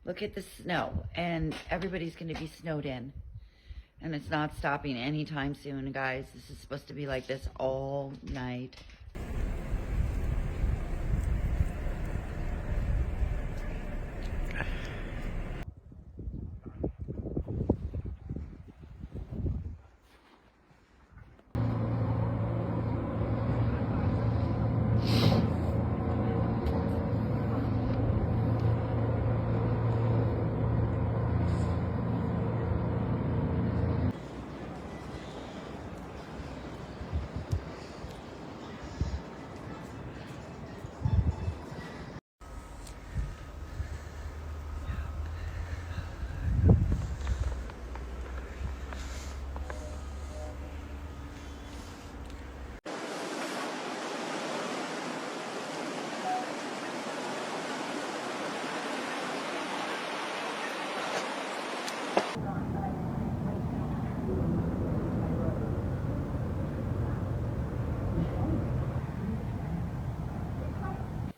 Look at the snow, and everybody's going to be snowed in. And it's not stopping anytime soon, guys. This is supposed to be like this all night.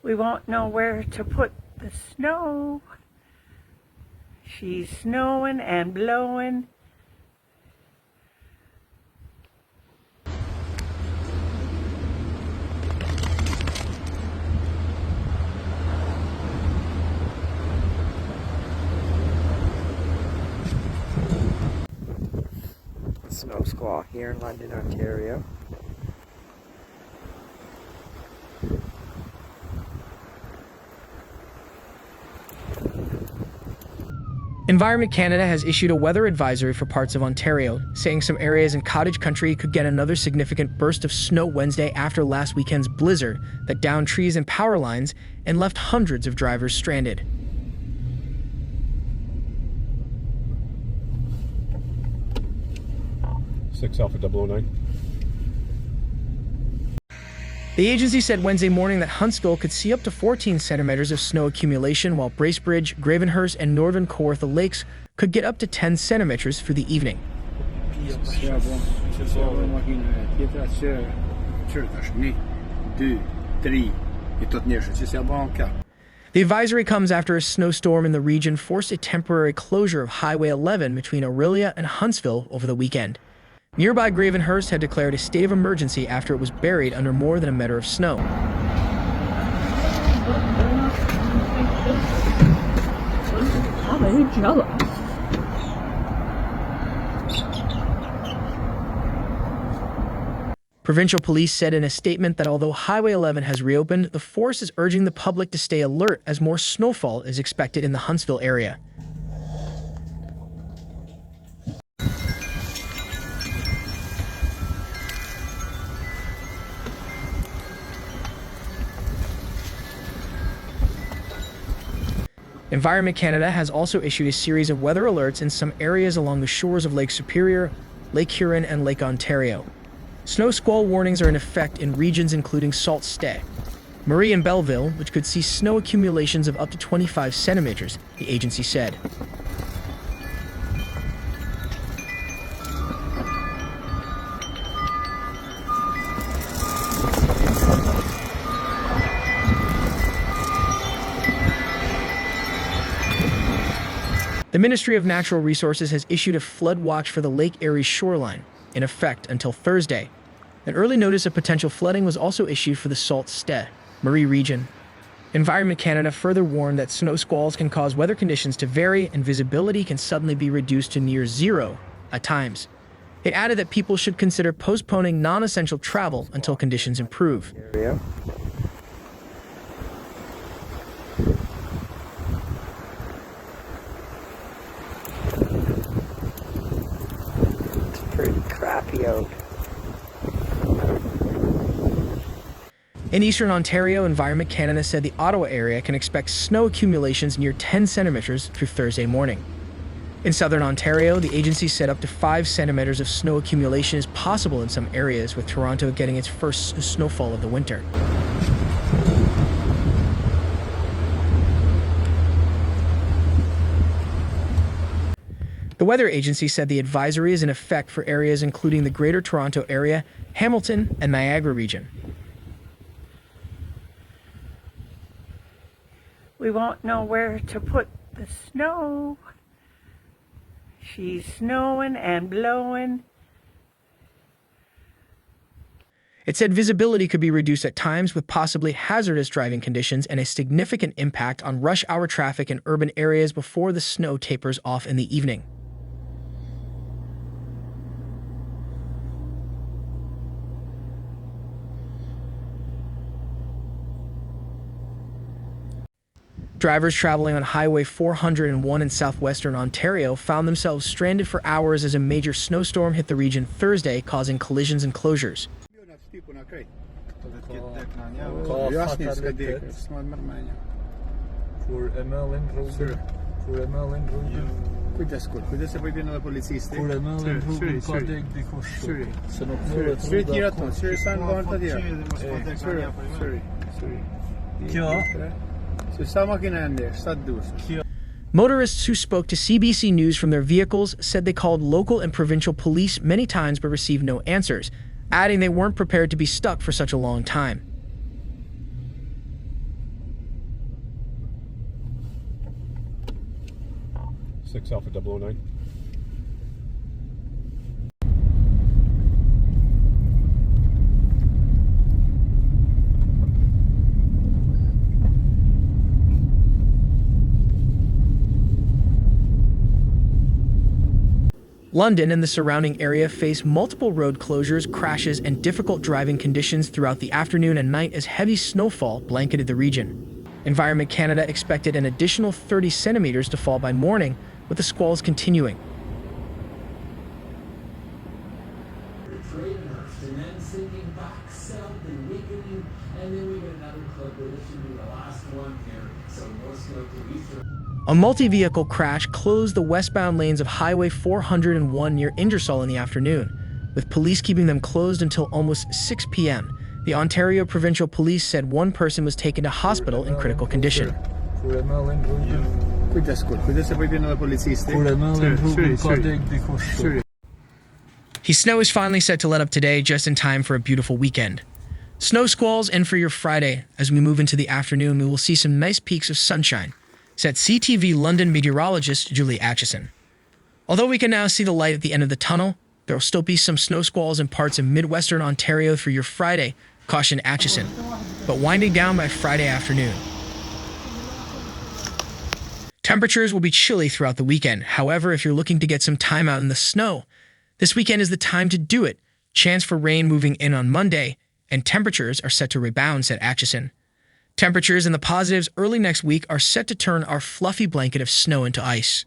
We won't know where to put the snow. She's snowing and blowing. Snow squall here in London, Ontario. Environment Canada has issued a weather advisory for parts of Ontario, saying some areas in cottage country could get another significant burst of snow Wednesday after last weekend's blizzard that downed trees and power lines and left hundreds of drivers stranded. Alpha 009. The agency said Wednesday morning that Huntsville could see up to 14 centimeters of snow accumulation, while Bracebridge, Gravenhurst, and northern Kawartha Lakes could get up to 10 centimeters for the evening. The advisory comes after a snowstorm in the region forced a temporary closure of Highway 11 between Orillia and Huntsville over the weekend. Nearby Gravenhurst had declared a state of emergency after it was buried under more than a meter of snow. Provincial police said in a statement that although Highway 11 has reopened, the force is urging the public to stay alert as more snowfall is expected in the Huntsville area. Environment Canada has also issued a series of weather alerts in some areas along the shores of Lake Superior, Lake Huron, and Lake Ontario. Snow squall warnings are in effect in regions including Sault Ste. Marie and Belleville, which could see snow accumulations of up to 25 centimeters, the agency said. The Ministry of Natural Resources has issued a flood watch for the Lake Erie shoreline, in effect until Thursday. An early notice of potential flooding was also issued for the Sault Ste. Marie region. Environment Canada further warned that snow squalls can cause weather conditions to vary and visibility can suddenly be reduced to near zero at times. It added that people should consider postponing non-essential travel until conditions improve. Pretty crappy out. In eastern Ontario, Environment Canada said the Ottawa area can expect snow accumulations near 10 centimeters through Thursday morning. In southern Ontario, the agency said up to 5 centimeters of snow accumulation is possible in some areas, with Toronto getting its first snowfall of the winter. The weather agency said the advisory is in effect for areas including the Greater Toronto Area, Hamilton, and Niagara region. we won't know where to put the snow. She's snowing and blowing. It said visibility could be reduced at times with possibly hazardous driving conditions and a significant impact on rush hour traffic in urban areas before the snow tapers off in the evening. Drivers traveling on Highway 401 in southwestern Ontario found themselves stranded for hours as a major snowstorm hit the region Thursday, causing collisions and closures. Motorists who spoke to CBC News from their vehicles said they called local and provincial police many times but received no answers, adding they weren't prepared to be stuck for such a long time. Six Alpha 009. London and the surrounding area face multiple road closures, crashes, and difficult driving conditions throughout the afternoon and night as heavy snowfall blanketed the region. Environment Canada expected an additional 30 centimeters to fall by morning, with the squalls continuing. A multi-vehicle crash closed the westbound lanes of Highway 401 near Ingersoll in the afternoon, with police keeping them closed until almost 6 p.m. The Ontario Provincial Police said one person was taken to hospital in critical condition. Snow is finally set to let up today, just in time for a beautiful weekend. Snow squalls in for your Friday. As we move into the afternoon, we will see some nice peaks of sunshine, said CTV London meteorologist Julie Acheson. Although we can now see the light at the end of the tunnel, there will still be some snow squalls in parts of Midwestern Ontario through your Friday, cautioned Acheson, but winding down by Friday afternoon. Temperatures will be chilly throughout the weekend. However, if you're looking to get some time out in the snow, this weekend is the time to do it. Chance for rain moving in on Monday, and temperatures are set to rebound, said Acheson. Temperatures in the positives early next week are set to turn our fluffy blanket of snow into ice.